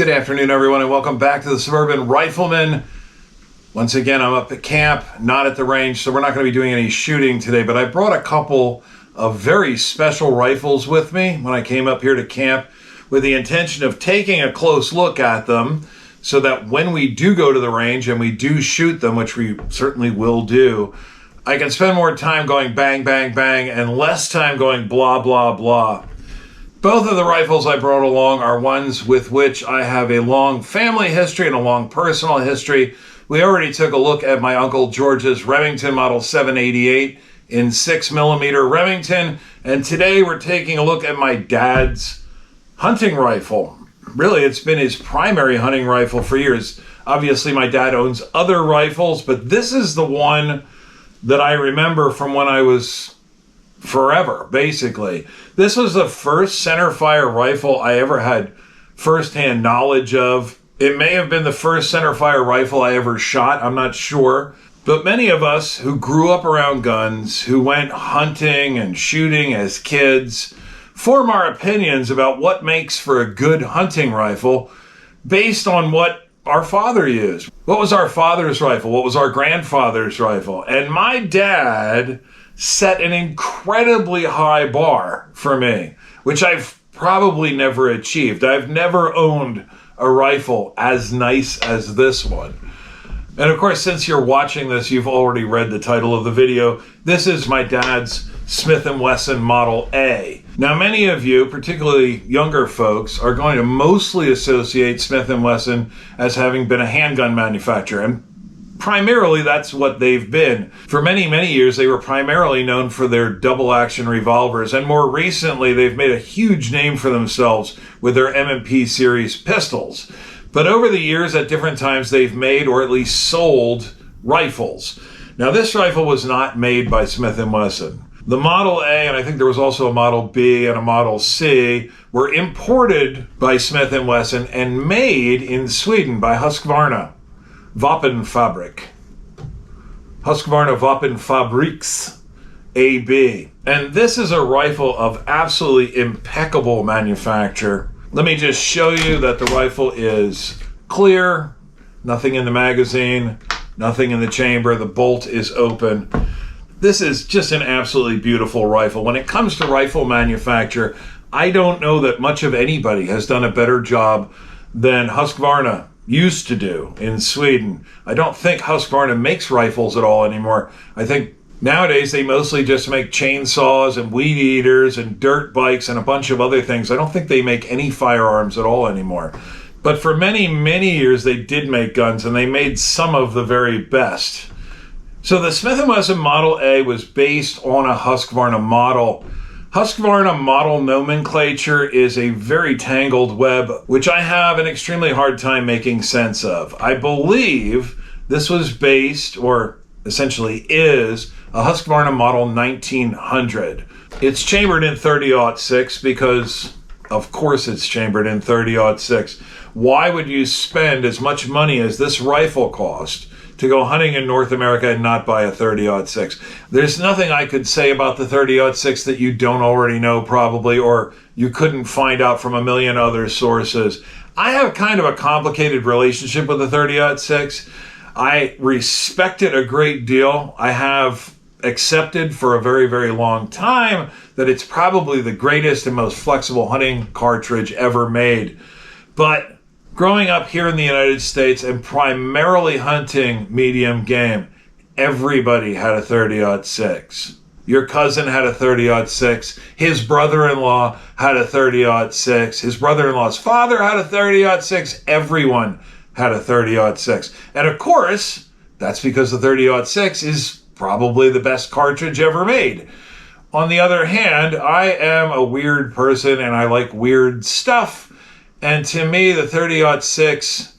Good afternoon, everyone, and welcome back to the Suburban Rifleman. Once again, I'm up at camp, not at the range, so we're not going to be doing any shooting today, but I brought a couple of very special rifles with me when I came up here to camp with the intention of taking a close look at them so that when we do go to the range and we do shoot them, which we certainly will do, I can spend more time going bang, bang, bang and less time going blah, blah, blah. Both of the rifles I brought along are ones with which I have a long family history and a long personal history. We already took a look at my Uncle George's Remington Model 788 in 6mm Remington, and today we're taking a look at my dad's hunting rifle. Really, it's been his primary hunting rifle for years. Obviously, my dad owns other rifles, but this is the one that I remember from when I was forever, basically. This was the first centerfire rifle I ever had firsthand knowledge of. It may have been the first centerfire rifle I ever shot, I'm not sure. But many of us who grew up around guns, who went hunting and shooting as kids, form our opinions about what makes for a good hunting rifle based on what our father used. What was our father's rifle? What was our grandfather's rifle? And my dad set an incredibly high bar for me, which I've probably never achieved. I've never owned a rifle as nice as this one. And of course, since you're watching this, you've already read the title of the video. This is my dad's Smith & Wesson Model A. Now, many of you, particularly younger folks, are going to mostly associate Smith & Wesson as having been a handgun manufacturer, and primarily that's what they've been. For many, many years, they were primarily known for their double-action revolvers, and more recently, they've made a huge name for themselves with their M&P series pistols. But over the years, at different times, they've made or at least sold rifles. Now, this rifle was not made by Smith & Wesson. The Model A, and I think there was also a Model B and a Model C, were imported by Smith & Wesson and made in Sweden by Husqvarna Vapenfabrik. Husqvarna Vapenfabriks AB. And this is a rifle of absolutely impeccable manufacture. Let me just show you that the rifle is clear, nothing in the magazine, nothing in the chamber, the bolt is open. This is just an absolutely beautiful rifle. When it comes to rifle manufacture, I don't know that much of anybody has done a better job than Husqvarna used to do in Sweden. I don't think Husqvarna makes rifles at all anymore. I think nowadays they mostly just make chainsaws and weed eaters and dirt bikes and a bunch of other things. I don't think they make any firearms at all anymore. But for many, many years they did make guns, and they made some of the very best. So the Smith & Wesson Model A was based on a Husqvarna model. Husqvarna model nomenclature is a very tangled web, which I have an extremely hard time making sense of. I believe this was based, or essentially is, a Husqvarna Model 1900. It's chambered in 30-06 because, of course, it's chambered in 30-06. Why would you spend as much money as this rifle cost to go hunting in North America and not buy a 30-06? There's nothing I could say about the 30-06 that you don't already know probably, or you couldn't find out from a million other sources. I have kind of a complicated relationship with the 30-06. I respect it a great deal. I have accepted for a very, very long time that it's probably the greatest and most flexible hunting cartridge ever made. But growing up here in the United States and primarily hunting medium game, everybody had a 30-06. Your cousin had a 30-06. His brother-in-law had a 30-06. His brother-in-law's father had a 30-06. Everyone had a 30-06. And of course, that's because the 30-06 is probably the best cartridge ever made. On the other hand, I am a weird person and I like weird stuff. And to me, the 30-06,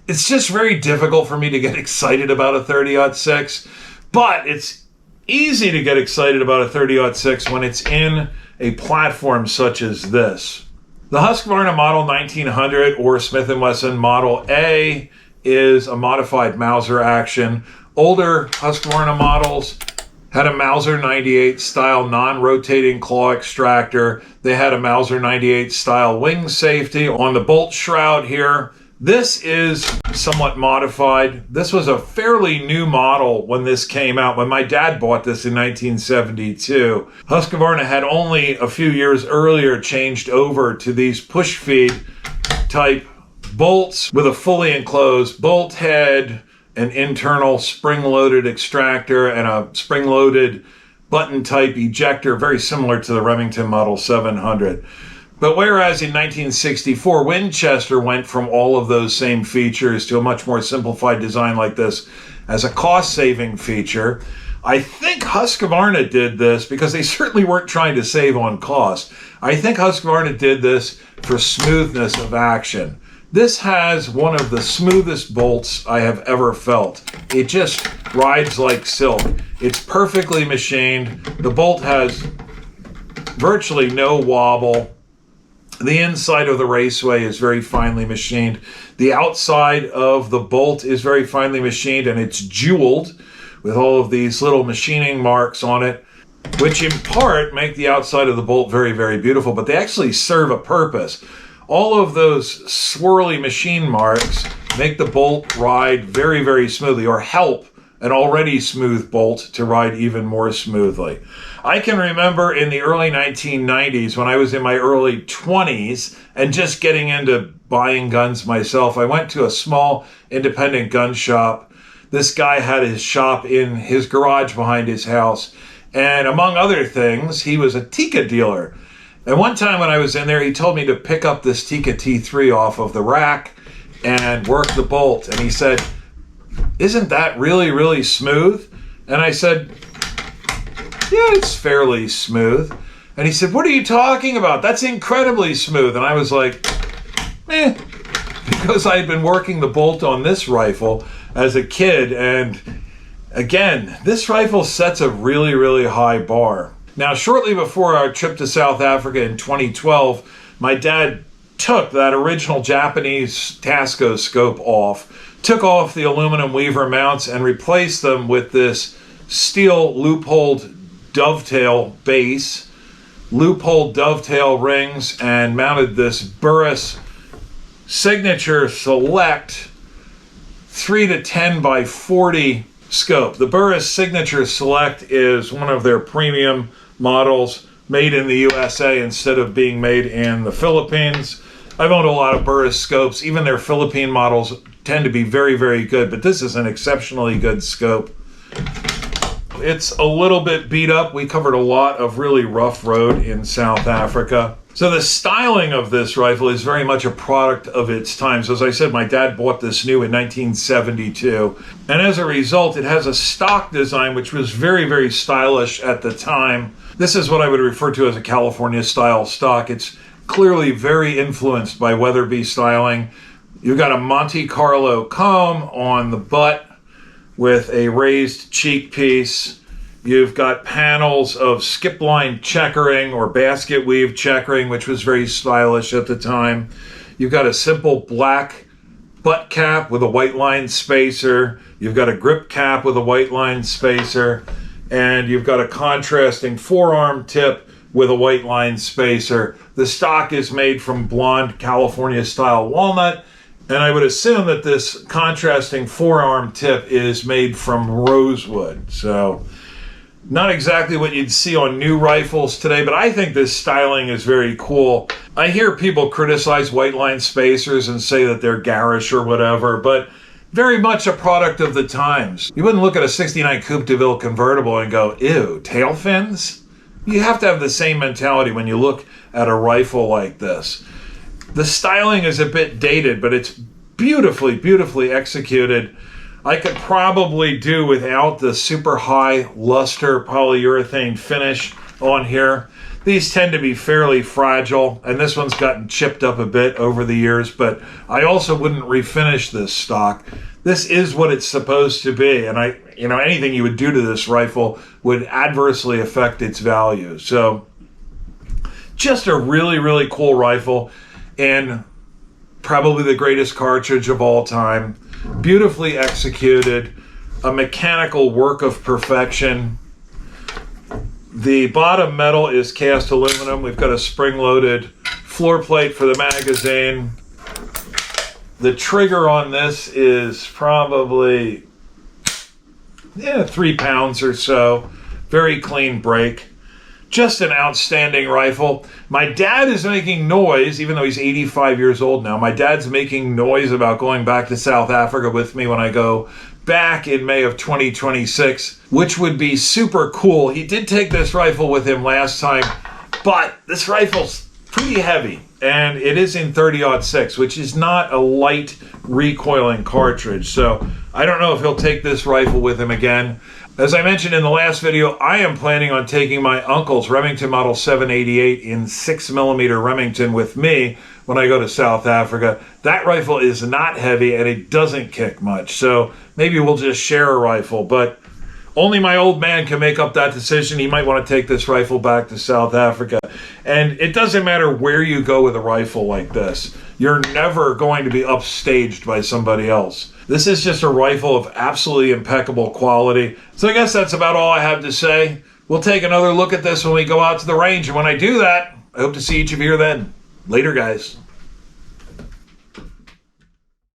it's just very difficult for me to get excited about a 30-06, but it's easy to get excited about a 30-06 when it's in a platform such as this. The Husqvarna Model 1900 or Smith & Wesson Model A is a modified Mauser action. Older Husqvarna models had a Mauser 98 style non-rotating claw extractor. They had a Mauser 98 style wing safety on the bolt shroud here. This is somewhat modified. This was a fairly new model when this came out, when my dad bought this in 1972. Husqvarna had only a few years earlier changed over to these push feed type bolts with a fully enclosed bolt head, an internal spring-loaded extractor, and a spring-loaded button-type ejector, very similar to the Remington Model 700. But whereas in 1964, Winchester went from all of those same features to a much more simplified design like this as a cost-saving feature, I think Husqvarna did this because they certainly weren't trying to save on cost. I think Husqvarna did this for smoothness of action. This has one of the smoothest bolts I have ever felt. It just rides like silk. It's perfectly machined. The bolt has virtually no wobble. The inside of the raceway is very finely machined. The outside of the bolt is very finely machined, and it's jeweled with all of these little machining marks on it, which in part make the outside of the bolt very, very beautiful, but they actually serve a purpose. All of those swirly machine marks make the bolt ride very, very smoothly, or help an already smooth bolt to ride even more smoothly. I can remember in the early 1990s when I was in my early 20s and just getting into buying guns myself, I went to a small independent gun shop. This guy had his shop in his garage behind his house, and among other things, he was a Tikka dealer. And one time when I was in there, he told me to pick up this Tikka T3 off of the rack and work the bolt. And he said, "Isn't that really, really smooth?" And I said, "Yeah, it's fairly smooth." And he said, "What are you talking about? That's incredibly smooth." And I was like, because I had been working the bolt on this rifle as a kid. And again, this rifle sets a really, really high bar. Now, shortly before our trip to South Africa in 2012, my dad took that original Japanese Tasco scope off, took off the aluminum weaver mounts, and replaced them with this steel loop-holed dovetail base, loop-holed dovetail rings, and mounted this Burris Signature Select 3 to 10 by 40 scope. The Burris Signature Select is one of their premium models made in the USA instead of being made in the Philippines. I've owned a lot of Burris scopes. Even their Philippine models tend to be very, very good, but this is an exceptionally good scope. It's a little bit beat up. We covered a lot of really rough road in South Africa. So the styling of this rifle is very much a product of its time. So as I said, my dad bought this new in 1972. And as a result, it has a stock design, which was very, very stylish at the time. This is what I would refer to as a California style stock. It's clearly very influenced by Weatherby styling. You've got a Monte Carlo comb on the butt with a raised cheek piece. You've got panels of skip line checkering or basket weave checkering, which was very stylish at the time. You've got a simple black butt cap with a white line spacer. You've got a grip cap with a white line spacer. And you've got a contrasting forearm tip with a white line spacer. The stock is made from blonde California style walnut. And I would assume that this contrasting forearm tip is made from rosewood. So not exactly what you'd see on new rifles today, but I think this styling is very cool. I hear people criticize white line spacers and say that they're garish or whatever, but very much a product of the times. You wouldn't look at a 69 Coupe de Ville convertible and go, ew, tail fins? You have to have the same mentality when you look at a rifle like this. The styling is a bit dated, but it's beautifully, beautifully executed. I could probably do without the super high luster polyurethane finish on here. These tend to be fairly fragile, and this one's gotten chipped up a bit over the years, but I also wouldn't refinish this stock. This is what it's supposed to be, and anything you would do to this rifle would adversely affect its value. So just a really, really cool rifle, and probably the greatest cartridge of all time. Beautifully executed, a mechanical work of perfection. The bottom metal is cast aluminum. We've got a spring-loaded floor plate for the magazine. The trigger on this is probably 3 pounds or so. Very clean break. Just an outstanding rifle. My dad is making noise, even though he's 85 years old now. My dad's making noise about going back to South Africa with me when I go back in May of 2026, which would be super cool. He did take this rifle with him last time, but this rifle's pretty heavy, and it is in 30-06, which is not a light recoiling cartridge. So I don't know if he'll take this rifle with him again. As I mentioned in the last video, I am planning on taking my uncle's Remington Model 788 in 6mm Remington with me when I go to South Africa. That rifle is not heavy and it doesn't kick much, so maybe we'll just share a rifle, but only my old man can make up that decision. He might want to take this rifle back to South Africa. And it doesn't matter where you go with a rifle like this. You're never going to be upstaged by somebody else. This is just a rifle of absolutely impeccable quality. So I guess that's about all I have to say. We'll take another look at this when we go out to the range. And when I do that, I hope to see each of you then. Later, guys.